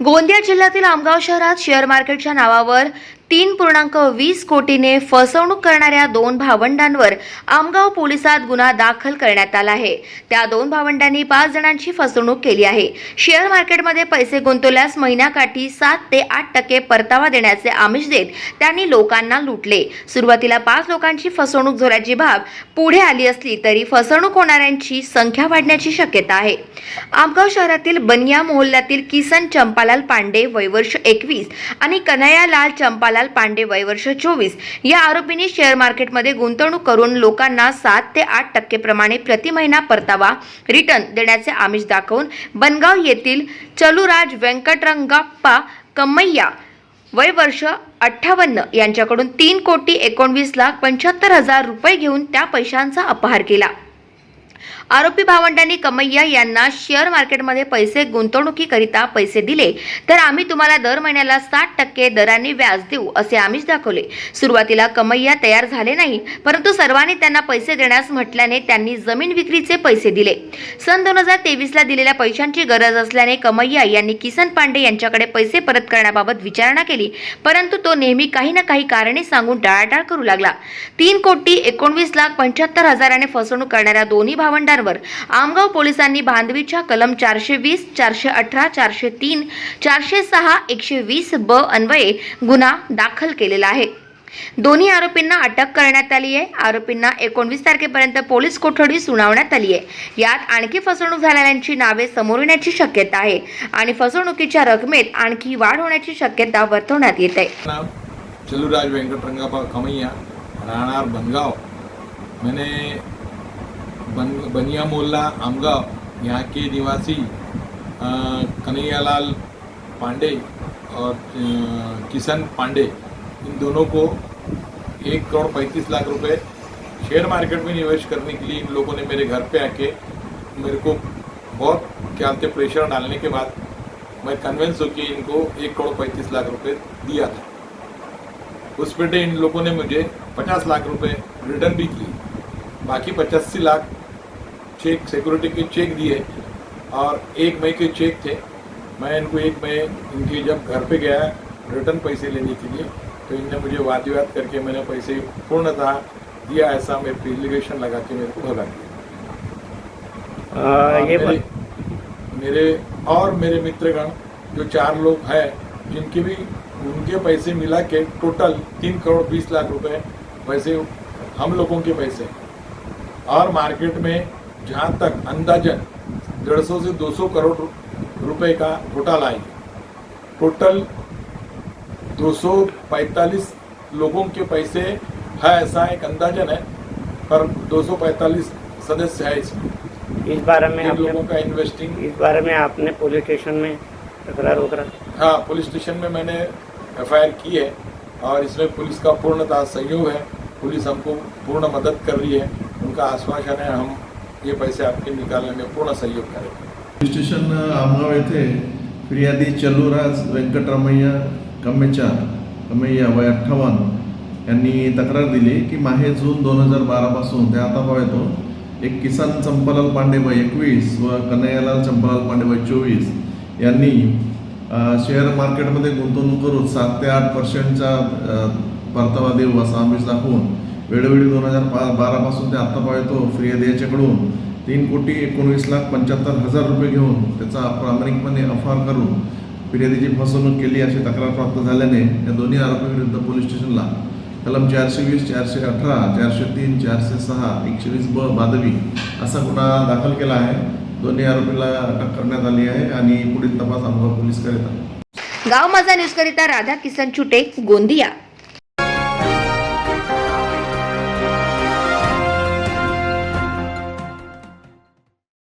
गोंदिया जिल्ह्यातील आमगाव शहरात शेअर मार्केटच्या नावावर 3.20 कोटीने फसवणूक करणाऱ्या दोन भावंडांवर आमगाव पोलिसात गुन्हा दाखल करण्यात आला आहे। त्या दोन भावंडांनी 5 जणांची फसवणूक केली आहे। शेअर मार्केटमध्ये पैसे गुंतवल्यास महिन्याकाठी 7 ते 8% परतावा देण्याचे आमिष देत त्यांनी लोकांना लुटले। सुरुवातीला 5 लोकांची फसवणूक झाल्याची बाब पुढे आली असली तरी फसवणूक होणाऱ्यांची संख्या वाढण्याची शक्यता आहे। आमगाव शहरातील बनिया मोहल्ल्यातील किसन चंपालाल पांडे वय वर्ष 21 आणि कन्हैयालाल चंपालाल पांडे वय वर्ष 24 या आरोपींनी शेअर मार्केटमध्ये गुंतवणूक करून लोकांना 7 ते 8% प्रमाणे प्रति महिना परतावा रिटर्न देण्याचे आमिष दाखवून बनगाव येथील चलुराज वेंकटरंगप्पा कम्मैया वय वर्ष 58 यांच्याकडून 3,19,75,000 रुपये घेऊन त्या पैशांचा अपहार केला। आरोपी भावंडांनी कम्मैया यांना शेअर मार्केटमध्ये पैसे गुंतवणुकीकरिता पैसे दिले तर आम्ही तुम्हाला दर महिन्याला 60% दराने व्याज देऊ असे आमिष दाखवले। सुरुवातीला कम्मैया तयार झाले नाही, परंतु सर्वांनी त्यांना पैसे देण्यास म्हटल्याने त्यांनी जमीन विक्रीचे पैसे दिले। सन 2023 ला दिलेल्या पैशांची गरज असल्याने कम्मैया यांनी किसन पांडे यांच्याकडे पैसे परत करण्याबाबत विचारणा केली, परंतु तो नेहमी काही ना काही कारणे सांगून टाळाटाळ करू लागला। 3,19,75,000 फसवणूक करणाऱ्या दोन्ही भावंडांवर आमगाव पोलिसांनी बांधवीच्या कलम 420, 418, 403, 406, 120 ब अन्वये गुन्हा दाखल केलेला आहे। दोन्ही आरोपींना अटक करण्यात आली आहे। आरोपींना 19 तारखेपर्यंत पोलीस कोठडी सुनावण्यात आली आहे। यात आणखी फसवणूक झालेल्यांची नावे समोर येण्याची शक्यता आहे आणि फसवणुकीच्या रकमेत आणखी वाढ होण्याची शक्यता वर्तवण्यात येत आहे। चलुराज वेंकटरंगप्पा कम्मैया, राहणार बनगांव। मैंने बनिया मोहल्ला आमगांव यहाँ के निवासी कन्हैयालाल पांडे और किसन पांडे, इन दोनों को 1,35,00,000 रुपए शेयर मार्केट में निवेश करने के लिए इन लोगों ने मेरे घर पे आके मेरे को बहुत क्या बोलते प्रेशर डालने के बाद मैं कन्विंस होकर इनको 1,35,00,000 रुपए दिया था। उस पे इन लोगों ने मुझे 50 लाख रुपए रिटर्न भी किए। बाकी 85 लाख चेक सिक्योरिटी के चेक दिए और 1 मई के चेक थे। मैं इनको 1 मई इनके जब घर पे गया रिटर्न पैसे लेने के लिए तो इनने मुझे वाद विवाद करके मैंने पैसे पूर्णतः दिया, ऐसा मैं एप्लीकेशन लगा के मेरे को भगा दिया। मेरे मित्रगण जो 4 लोग हैं जिनके भी उनके पैसे मिला के टोटल 3,20,00,000 रुपए पैसे हम लोगों के पैसे, और मार्केट में जहाँ तक अंदाजन 150 से 200 करोड़ रुपए का घोटाला है। टोटल 245 लोगों के पैसे है, ऐसा एक अंदाजन है, पर 245 सदस्य है इसमें। इस बारे में लोगों का इन्वेस्टिंग, इस बारे में आपने पुलिस स्टेशन में तकरार वगैरह? हाँ, पुलिस स्टेशन में मैंने FIR की है और इसमें पुलिस का पूर्णतः सहयोग है। पुलिस हमको पूर्ण मदद कर रही है। उनका आश्वासन है हम ये पैसे आपके निकालने में पूर्ण सहयोग करेंगे। पुलिस स्टेशन आमगाव येथे फिर्यादी चलुराज वेंकटरमैया कम्मैया वय 58 यांनी तक्रार दिली की माहे जून 2012 पासून ते आता येतो एक किसन चंपालाल पांडे वय 21 व कन्हैयालाल चंपालाल पांडे वय 24 यांनी शेअर मार्केटमध्ये गुंतवणूक करून 7 ते 8% परतावा देऊ असा आमिष दाखवून वेळोवेळी 2012 पासून ते आता येतो फिर्यादी याच्याकडून 3,19,75,000 रुपये घेऊन त्याचा प्रामाणिकपणे अपहार करून फिर्यादीची फसवणूक केली अशी तक्रार प्राप्त झाल्याने या दोन्ही आरोपींविरुद्ध पोलीस स्टेशनला कलम 420, 418, 403, 406, 120 ब बाधवी असा गुन्हा दाखल केला आहे। दोन्ही आरोपीला अटक करण्यात आली आहे आणि पुढील तपास आमगाव पोलीस करीत आहेत। गाव माझा न्यूज करिता राधा किसन चुटे, गोंदिया।